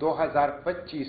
2025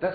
10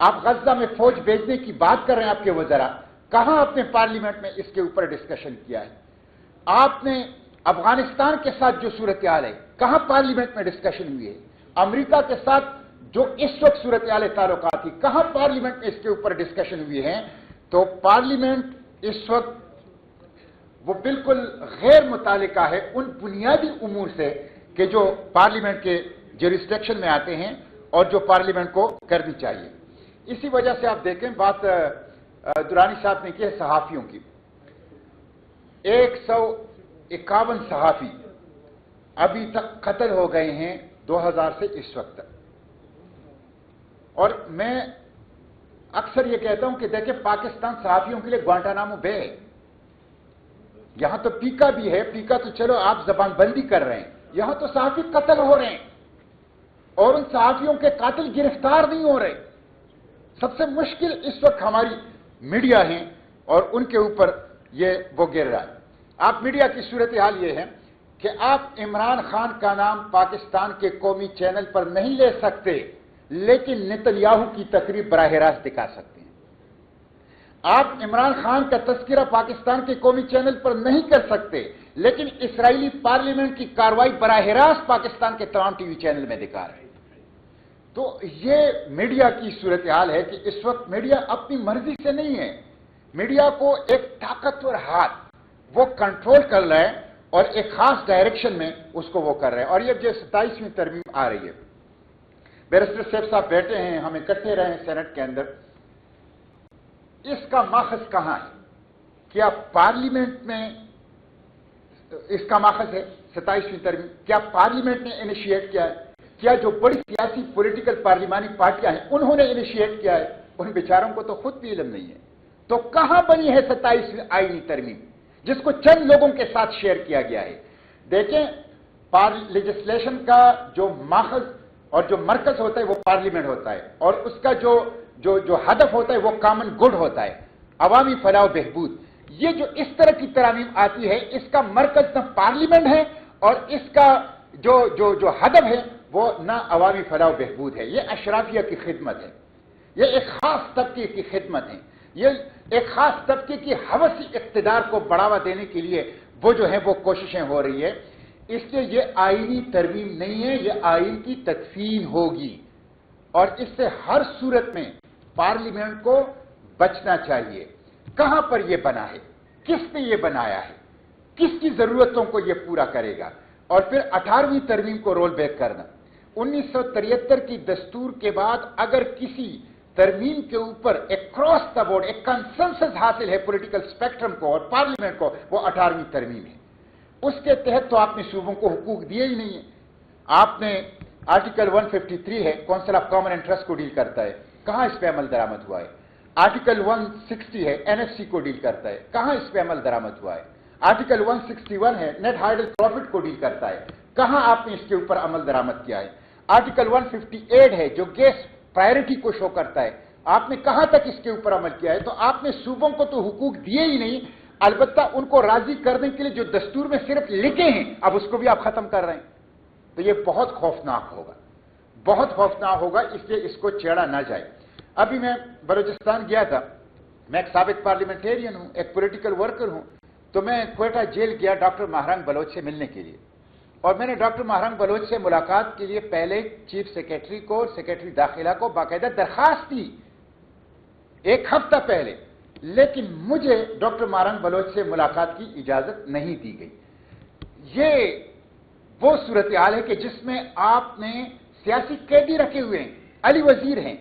آپ غزہ میں فوج بھیجنے کی بات کر رہے ہیں آپ کے وزراء، کہاں آپ نے پارلیمنٹ میں اس کے اوپر ڈسکشن کیا ہے؟ آپ نے افغانستان کے ساتھ جو صورتحال ہے کہاں پارلیمنٹ میں ڈسکشن ہوئی ہے؟ امریکہ کے ساتھ جو اس وقت صورتحال تعلقات تھی کہاں پارلیمنٹ میں اس کے اوپر ڈسکشن ہوئی ہے؟ تو پارلیمنٹ اس وقت وہ بالکل غیر متعلقہ ہے ان بنیادی امور سے کہ جو پارلیمنٹ کے جیورسڈکشن میں آتے ہیں اور جو پارلیمنٹ کو کرنی چاہیے۔ اسی وجہ سے آپ دیکھیں بات درانی صاحب نے کی ہے صحافیوں کی۔ 151 صحافی ابھی تک قتل ہو گئے ہیں 2000 سے اس وقت تک، اور میں اکثر یہ کہتا ہوں کہ دیکھیں پاکستان صحافیوں کے لیے گوانٹانامو بے ہے۔ یہاں تو پیکا بھی ہے، پیکا تو چلو آپ زبان بندی کر رہے ہیں، یہاں تو صحافی قتل ہو رہے ہیں اور ان صحافیوں کے قاتل گرفتار نہیں ہو رہے۔ سب سے مشکل اس وقت ہماری میڈیا ہیں اور ان کے اوپر وہ گر رہا ہے۔ آپ میڈیا کی صورتحال یہ ہے کہ آپ عمران خان کا نام پاکستان کے قومی چینل پر نہیں لے سکتے، لیکن نتنیاہو کی تقریب براہ راست دکھا سکتے ہیں۔ آپ عمران خان کا تذکرہ پاکستان کے قومی چینل پر نہیں کر سکتے، لیکن اسرائیلی پارلیمنٹ کی کارروائی براہ راست پاکستان کے تمام ٹی وی چینل میں دکھا رہے ہیں۔ تو یہ میڈیا کی صورتحال ہے کہ اس وقت میڈیا اپنی مرضی سے نہیں ہے، میڈیا کو ایک طاقتور ہاتھ وہ کنٹرول کر رہا ہے اور ایک خاص ڈائریکشن میں اس کو وہ کر رہے ہیں۔ اور یہ جو 27ویں ترمیم آ رہی ہے، بیرسٹر سیف صاحب بیٹھے ہیں، ہم اکٹھے رہے ہیں سینٹ کے اندر، اس کا ماخذ کہاں ہے؟ کیا پارلیمنٹ میں اس کا ماخذ ہے 27ویں ترمیم؟ کیا پارلیمنٹ نے انیشیٹ کیا ہے؟ کیا جو بڑی سیاسی پولیٹیکل پارلیمانی پارٹیاں ہیں انہوں نے انیشیٹ کیا ہے؟ ان بیچاروں کو تو خود بھی علم نہیں ہے۔ تو کہاں بنی ہے 27ویں آئینی ترمیم جس کو چند لوگوں کے ساتھ شیئر کیا گیا ہے؟ دیکھیں لیجسلیشن کا جو ماخذ اور جو مرکز ہوتا ہے وہ پارلیمنٹ ہوتا ہے، اور اس کا جو ہدف ہوتا ہے وہ کامن گڈ ہوتا ہے، عوامی فلاح و بہبود۔ یہ جو اس طرح کی ترامیم آتی ہے اس کا مرکز نہ پارلیمنٹ ہے اور اس کا جو ہدف ہے وہ نہ عوامی فلاح و بہبود ہے، یہ اشرافیہ کی خدمت ہے، یہ ایک خاص طبقے کی خدمت ہے، یہ ایک خاص طبقے کی حوثی اقتدار کو بڑھاوا دینے کے لیے وہ جو ہے وہ کوششیں ہو رہی ہے۔ اس لیے یہ آئینی ترمیم نہیں ہے، یہ آئین کی تدفین ہوگی، اور اس سے ہر صورت میں پارلیمنٹ کو بچنا چاہیے۔ کہاں پر یہ بنا ہے؟ کس نے یہ بنایا ہے؟ کس کی ضرورتوں کو یہ پورا کرے گا؟ اور پھر 18ویں ترمیم کو رول بیک کرنا۔ 1973 کی دستور کے بعد اگر کسی ترمیم کے اوپر ایک کراس دا بورڈ ایک کنسنسس حاصل ہے پولیٹیکل اسپیکٹرم کو اور پارلیمنٹ کو، وہ 18ویں ترمیم ہے۔ اس کے تحت تو آپ نے صوبوں کو حقوق دیے ہی نہیں ہیں۔ آپ نے آرٹیکل 153 ہے، کونسل آف کامن انٹرسٹ کو ڈیل کرتا ہے، کہاں اس پہ عمل درآمد ہوا ہے؟ آرٹیکل 160 ہے، NFC کو ڈیل کرتا ہے، کہاں اس پہ عمل درآمد ہوا ہے؟ آرٹیکل 161 ہے، نیٹ ہائڈل پروفٹ کو ڈیل کرتا ہے، کہاں آپ نے اس کے اوپر عمل درآمد کیا ہے؟ آرٹیکل 158 ہے جو گیس پرائرٹی کو شو کرتا ہے، آپ نے کہاں تک اس کے اوپر عمل کیا ہے؟ تو آپ نے صوبوں کو تو حقوق دیے ہی نہیں، البتہ ان کو راضی کرنے کے لیے جو دستور میں صرف لکھے ہیں اب اس کو بھی آپ ختم کر رہے ہیں۔ تو یہ بہت خوفناک ہوگا، بہت خوفناک ہوگا، اس لیے اس کو چھیڑا نہ جائے۔ ابھی میں بلوچستان گیا تھا، میں ایک سابق پارلیمنٹیرین ہوں، ایک پولیٹیکل ورکر ہوں، تو میں کوئٹہ جیل گیا ڈاکٹر ماہرنگ بلوچ سے ملنے کے لیے، اور میں نے ڈاکٹر ماہرنگ بلوچ سے ملاقات کے لیے پہلے چیف سیکرٹری کو اور سیکرٹری داخلہ کو باقاعدہ درخواست دی 1 ہفتہ پہلے، لیکن مجھے ڈاکٹر ماہرنگ بلوچ سے ملاقات کی اجازت نہیں دی گئی۔ یہ وہ صورتحال ہے کہ جس میں آپ نے سیاسی قیدی رکھے ہوئے ہیں، علی وزیر ہیں،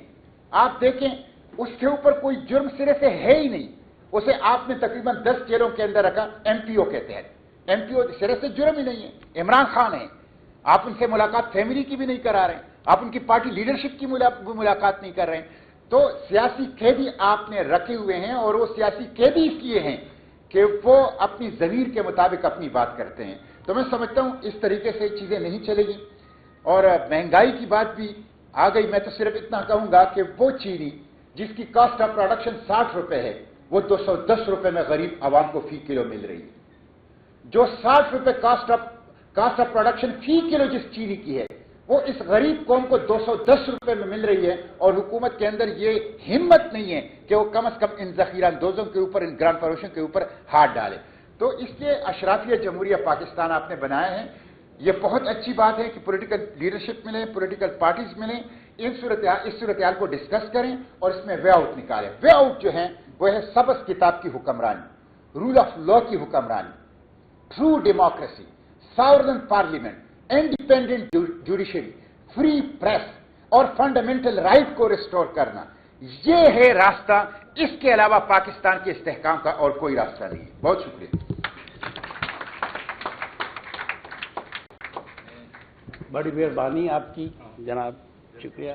آپ دیکھیں اس کے اوپر کوئی جرم سرے سے ہے ہی نہیں، اسے آپ نے تقریباً 10 جیلوں کے اندر رکھا MPO کے تحت، MPO سرے سے جرم ہی نہیں ہے، عمران خان ہے، آپ ان سے ملاقات فیملی کی بھی نہیں کرا رہے ہیں، آپ ان کی پارٹی لیڈرشپ کی ملاقات نہیں کر رہے ہیں۔ تو سیاسی قیدی آپ نے رکھے ہوئے ہیں، اور وہ سیاسی قیدی اس لیے ہیں کہ وہ اپنی ضمیر کے مطابق اپنی بات کرتے ہیں۔ تو میں سمجھتا ہوں اس طریقے سے چیزیں نہیں چلے گی، اور مہنگائی کی بات بھی آ گئی۔ میں تو صرف اتنا کہوں گا کہ وہ چینی جس کی کاسٹ آف پروڈکشن 60 روپے ہے وہ 210 روپے میں غریب عوام کو فی کلو مل رہی ہے۔ جو 60 روپے کاسٹ آف پروڈکشن فی کلو جس چینی کی ہے وہ اس غریب قوم کو 210 روپے میں مل رہی ہے اور حکومت کے اندر یہ ہمت نہیں ہے کہ وہ کم از کم ان ذخیرہ اندوزوں کے اوپر، ان گران فروشوں کے اوپر ہاتھ ڈالے. تو اس لیے اشرافیہ جمہوریہ پاکستان آپ نے بنایا ہے. یہ بہت اچھی بات ہے کہ پولیٹیکل لیڈرشپ ملے، پولیٹیکل پارٹیز ملیں، اس صورتحال کو ڈسکس کریں اور اس میں وے آؤٹ نکالیں. وے آؤٹ جو ہے وہ ہے سبز کتاب کی حکمرانی، رول آف لا کی حکمرانی، true democracy, sovereign parliament, independent judiciary, free press اور فنڈامنٹل رائٹ کو ریسٹور کرنا. یہ ہے راستہ. اس کے علاوہ پاکستان کے استحکام کا اور کوئی راستہ نہیں ہے. بہت شکریہ. بڑی مہربانی آپ کی جناب، شکریہ.